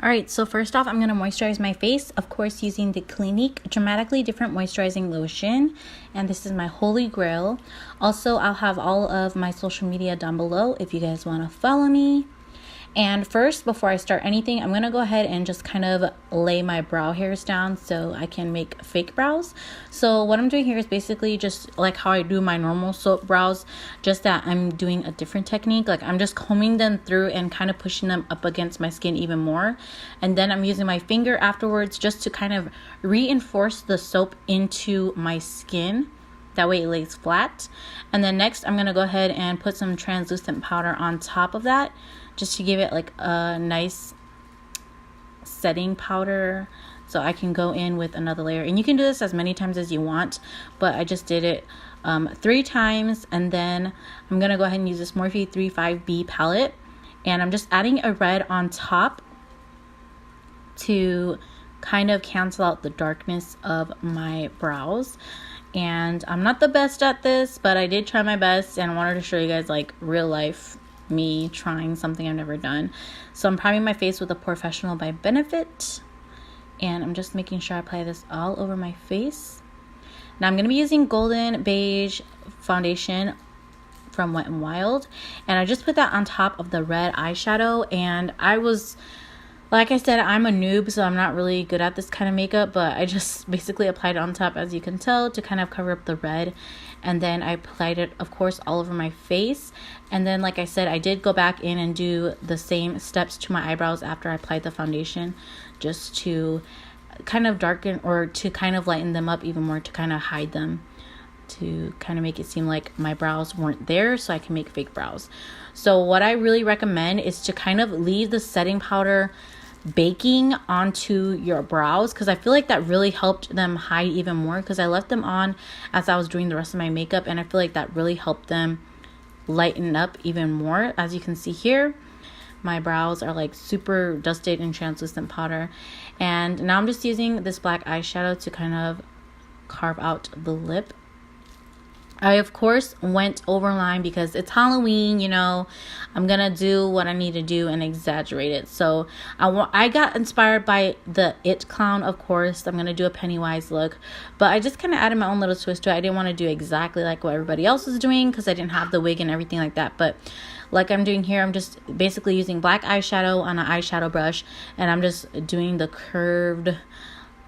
Alright, so first off, I'm going to moisturize my face, of course, using the Clinique Dramatically Different Moisturizing Lotion. And this is my holy grail. Also, I'll have all of my social media down below if you guys want to follow me. And first, before I start anything, I'm going to go ahead and just kind of lay my brow hairs down so I can make fake brows. So what I'm doing here is basically just like how I do my normal soap brows, just that I'm doing a different technique. Like I'm just combing them through and kind of pushing them up against my skin even more. And then I'm using my finger afterwards just to kind of reinforce the soap into my skin. That way it lays flat. And then next I'm going to go ahead and put some translucent powder on top of that, just to give it like a nice setting powder, so I can go in with another layer. And you can do this as many times as you want, but I just did it 3 times. And then I'm going to go ahead and use this Morphe 35B palette, and I'm just adding a red on top to kind of cancel out the darkness of my brows. And I'm not the best at this, but I did try my best, and I wanted to show you guys like real life me trying something I've never done. So I'm priming my face with a Professional by Benefit, and I'm just making sure I apply this all over my face. Now I'm going to be using Golden Beige foundation from Wet n Wild, and I just put that on top of the red eyeshadow. And like I said, I'm a noob, so I'm not really good at this kind of makeup, but I just basically applied it on top, as you can tell, to kind of cover up the red. And then I applied it, of course, all over my face. And then, like I said, I did go back in and do the same steps to my eyebrows after I applied the foundation, just to kind of darken or to kind of lighten them up even more, to kind of hide them, to kind of make it seem like my brows weren't there so I can make fake brows. So what I really recommend is to kind of leave the setting powder baking onto your brows, because I feel like that really helped them hide even more, because I left them on as I was doing the rest of my makeup, and I feel like that really helped them lighten up even more. As you can see here, my brows are like super dusted in translucent powder. And now I'm just using this black eyeshadow to kind of carve out the lip. I, of course, went overline because it's Halloween, you know. I'm going to do what I need to do and exaggerate it. So I got inspired by the It clown, of course. I'm going to do a Pennywise look. But I just kind of added my own little twist to it. I didn't want to do exactly like what everybody else was doing because I didn't have the wig and everything like that. But like I'm doing here, I'm just basically using black eyeshadow on an eyeshadow brush. And I'm just doing the curved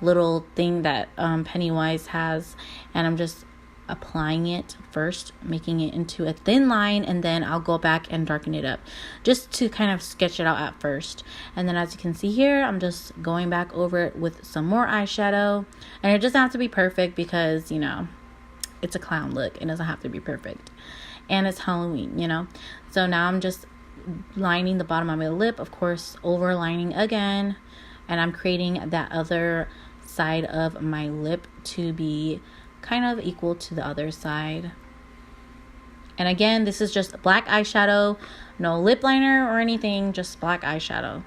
little thing that Pennywise has. And I'm just applying it first, making it into a thin line, and then I'll go back and darken it up just to kind of sketch it out at first. And then as you can see here, I'm just going back over it with some more eyeshadow. And it doesn't have to be perfect because, you know, it's a clown look. It doesn't have to be perfect, and it's Halloween, you know. So now I'm just lining the bottom of my lip, of course, overlining again, and I'm creating that other side of my lip to be kind of equal to the other side. And again, this is just black eyeshadow, no lip liner or anything, just black eyeshadow.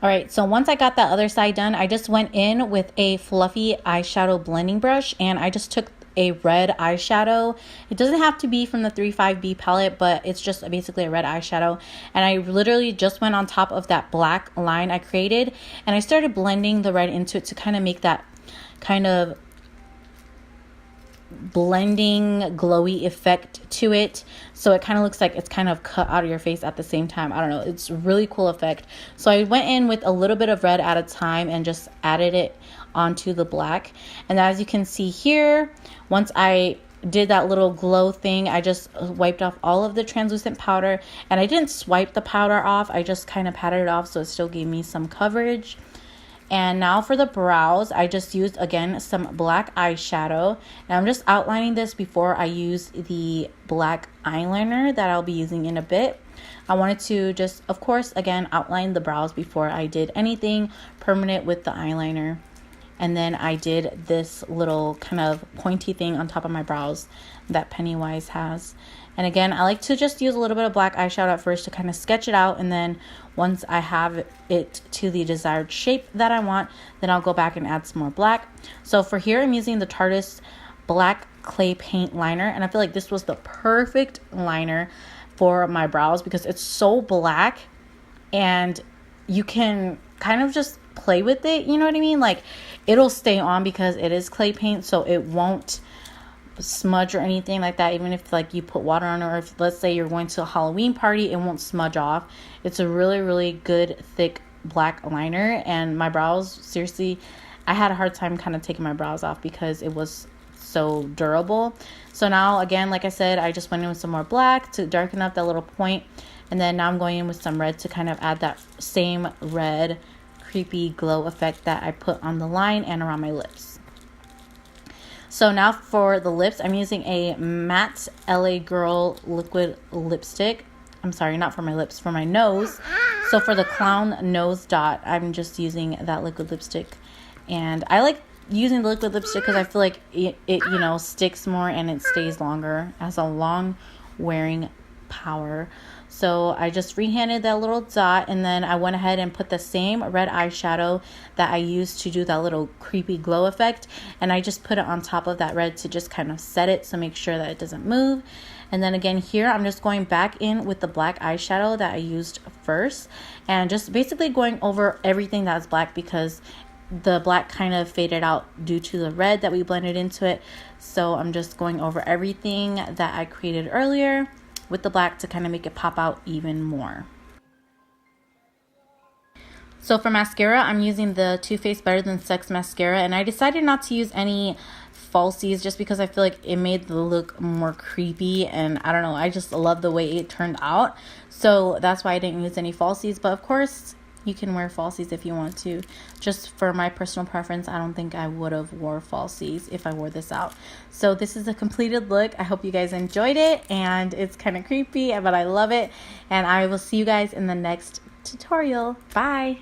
Alright, so once I got that other side done, I just went in with a fluffy eyeshadow blending brush, and I just took a red eyeshadow. It doesn't have to be from the 35B palette, but it's just basically a red eyeshadow. And I literally just went on top of that black line I created, and I started blending the red into it to kind of make that kind of blending glowy effect to it, so it kind of looks like it's kind of cut out of your face at the same time. I don't know, it's a really cool effect. So I went in with a little bit of red at a time and just added it onto the black. And as you can see here, once I did that little glow thing, I just wiped off all of the translucent powder, and I didn't swipe the powder off, I just kind of patted it off so it still gave me some coverage. And now for the brows, I just used, again, some black eyeshadow. And I'm just outlining this before I use the black eyeliner that I'll be using in a bit. I wanted to just, of course, again, outline the brows before I did anything permanent with the eyeliner. And then I did this little kind of pointy thing on top of my brows that Pennywise has. And again, I like to just use a little bit of black eyeshadow at first to kind of sketch it out. And then once I have it to the desired shape that I want, then I'll go back and add some more black. So for here, I'm using the Tarte's black clay paint liner. And I feel like this was the perfect liner for my brows because it's so black and you can kind of just play with it. You know what I mean? Like it'll stay on because it is clay paint, so it won't smudge or anything like that. Even if like you put water on it, or if let's say you're going to a Halloween party, it won't smudge off. It's a really good thick black liner. And my brows, seriously, I had a hard time kind of taking my brows off because it was so durable. So now again, like I said, I just went in with some more black to darken up that little point, and then now I'm going in with some red to kind of add that same red creepy glow effect that I put on the line and around my lips. So now for the lips, I'm using a matte LA Girl liquid lipstick. I'm sorry, not for my lips, for my nose. So for the clown nose dot, I'm just using that liquid lipstick. And I like using the liquid lipstick because I feel like it you know, sticks more and it stays longer, has a long wearing power. So I just freehanded that little dot, and then I went ahead and put the same red eyeshadow that I used to do that little creepy glow effect, and I just put it on top of that red to just kind of set it, so make sure that it doesn't move. And then again here, I'm just going back in with the black eyeshadow that I used first, and just basically going over everything that's black because the black kind of faded out due to the red that we blended into it. So I'm just going over everything that I created earlier with the black to kind of make it pop out even more. So for mascara, I'm using the Too Faced Better Than Sex mascara, and I decided not to use any falsies just because I feel like it made the look more creepy, and I don't know, I just love the way it turned out. So that's why I didn't use any falsies, but of course you can wear falsies if you want to. Just for my personal preference, I don't think I would have wore falsies if I wore this out. So this is a completed look. I hope you guys enjoyed it, and it's kind of creepy, but I love it. And I will see you guys in the next tutorial. Bye.